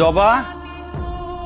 জবা,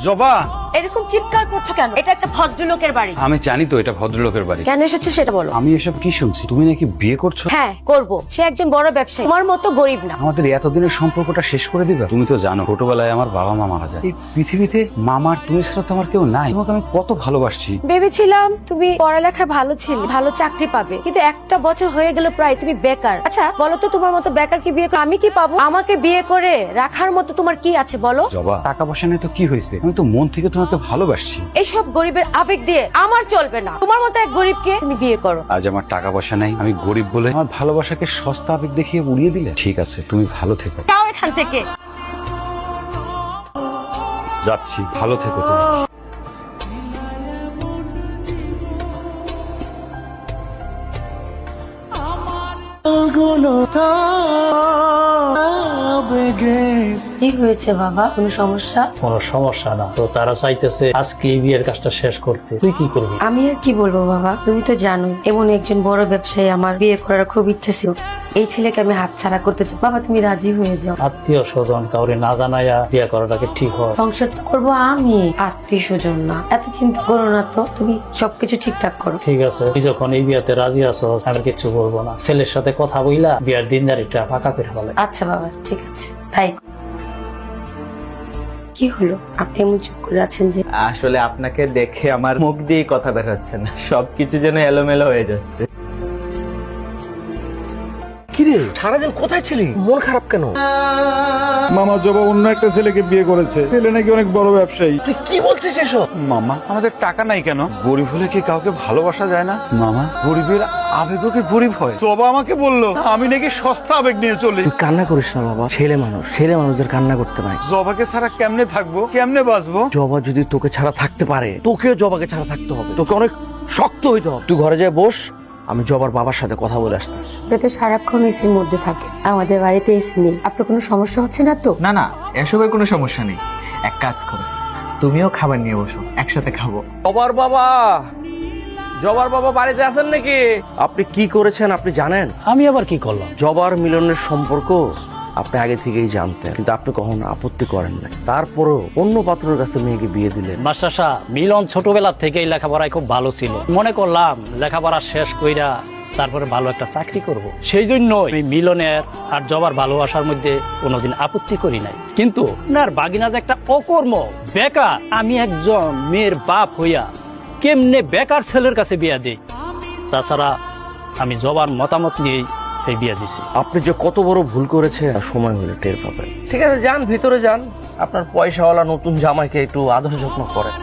জবা, এরকম চিৎকার করছো কেন? এটা একটা ভদ্রলোকের বাড়ি। আমি জানি তো এটা ভদ্রলোকের বাড়ি। কেন এসেছো সেটা বলো। আমি এসব কি শুনছি? তুমি নাকি বিয়ে করছো? হ্যাঁ করব। সে একজন বড় ব্যবসায়ী, তোমার মতো গরিব না। আমাদের এতদিনের সম্পর্কটা শেষ করে দিবা? তুমি তো জানো ছোটবেলায় আমার বাবা মা মারা যায়। এই পৃথিবীতে মামার তুমি ছাড়া তো আমার কেউ নাই। তোমাকে আমি কত ভালোবাসছি। ভেবেছিলাম তুমি পড়ালেখায় ভালো ছিলে, ভালো চাকরি পাবে, কিন্তু একটা বছর হয়ে গেল প্রায় তুমি বেকার। আচ্ছা বলো তো, তোমার মতো বেকার কি বিয়ে করে আমি কি পাবো? আমাকে বিয়ে করে রাখার মতো তোমার কি আছে বলো? জবা, টাকা পয়সা নেই তো কি হয়েছে? আমি তো মন থেকে তোমাকে ভালোবাসছি। এইসব গরিবের আবেগ দিয়ে আমার চলবে না। তোমার মতো এক গরিবকে তুমি বিয়ে করো। আজ আমার টাকা পয়সা নাই, আমি গরিব বলে আমার ভালোবাসাকে সস্তা আবেগ দেখিয়ে উড়িয়ে দিলে? ঠিক আছে, তুমি ভালো থেকো। যাও এখান থেকে। যাচ্ছি, ভালো থেকো তুমি। কি হয়েছে বাবা? কোনো সমস্যা? কোনো সমস্যা না তো, তারা চাইতেছে আজকে এই বিয়ের কাজটা শেষ করতে। তুই কি করবি? আমি আর কি বলবো বাবা, তুমি তো জানোই এমন একজন বড় ব্যবসায়ী আমার বিয়ে করার খুব ইচ্ছে ছিল। এই ছেলেকে আমি হাতছাড়া করতে চাই। বাবা তুমি রাজি হয়ে যাও। আত্মীয় স্বজন কাউরে না জানাইয়া বিয়ে করাটাকে ঠিক হয়? সংসার তো করবো আমি, আত্মীয় স্বজন না। এত চিন্তা করো না তো, তুমি সবকিছু ঠিকঠাক করো। ঠিক আছে, তুই যখন এই বিয়েতে রাজি আছো আমি কিছু বলবো না। ছেলের সাথে কথা বইলা বিয়ার দিন তারিখটা ফাঁকা করে ফেলে। আচ্ছা বাবা ঠিক আছে, তাই। কি হলো, আপনি এমন চুপ করে আছেন যে? আসলে আপনাকে দেখে আমার মুখ দিয়ে কথা বেরোচ্ছে না, সবকিছু যেন এলোমেলো হয়ে যাচ্ছে। কিরে সারাদিন কোথায় ছিলি? মন খারাপ কেন? মামা জবা অন্য একটা ছেলেকে বিয়ে করেছে। ছেলে নাকি অনেক বড় ব্যবসায়ী। তুই কি বলছিস এসব? মামা, আমাদের টাকা নাই কেন? গরিব হলে কি কাউকে ভালোবাসা যায় না? মামা, গরিবের আবেগও কি গরিব হয়? জবা আমাকে বললো আমি নাকি সস্তা আবেগ নিয়ে চলি। তুই কান্না করিস না বাবা, ছেলে মানুষ, ছেলে মানুষদের কান্না করতে নাই। জবাকে ছাড়া কেমনে থাকবো, কেমনে বাঁচবো? জবা যদি তোকে ছাড়া থাকতে পারে, তোকেও জবাকে ছাড়া থাকতে হবে। তোকে অনেক শক্ত হইতে হবে। তুই ঘরে যায় বস, আমি জবার বাবার সাথে কথা বলে আসতেছি। আপনি তো সারাক্ষণ এসির মধ্যে থাকে, আমাদের বাড়িতে এসি নেই। আপনার কোনো সমস্যা হচ্ছে না তো? না না, এসবের কোনো সমস্যা নেই। এক কাজ করো, তুমিও খাবার নিয়ে বসো, একসাথে খাবো। জবার বাবা বাড়িতে আছেন নাকি? আপনি কি করেছেন আপনি জানেন? আমি আবার কি করলাম? জবার মিলনের সম্পর্ক আপনি আগে থেকেই জানতেন, কিন্তু আপনি কখনো আপত্তি করেন নাই। তারপরও অন্য পাত্রের কাছে মেয়েকে বিয়ে দিলেন। মাস্টারশা, মিলন ছোটবেলা থেকেই লেখাপড়ায় খুব ভালো ছিল। মনে করলাম লেখাপড়া শেষ কইরা তারপরে ভালো একটা চাকরি করব। সেই জন্য মিলনের আর জবার ভালোবাসার মধ্যে কোনোদিন আপত্তি করি নাই। কিন্তু আপনার বাগিনা যে একটা অকর্ম বেকার, আমি একজন মেয়ের বাপ হইয়া কেমনে বেকার ছেলের কাছে বিয়া দিই? তাছাড়া আমি জবার মতামত নিয়েই এই বিয়া দিছি। আপনি যে কত বড় ভুল করেছে সময় হলে টের পাবেন। ঠিক আছে, যান ভিতরে যান, আপনার পয়সাওয়ালা নতুন জামাইকে একটু আদর যত্ন করেন।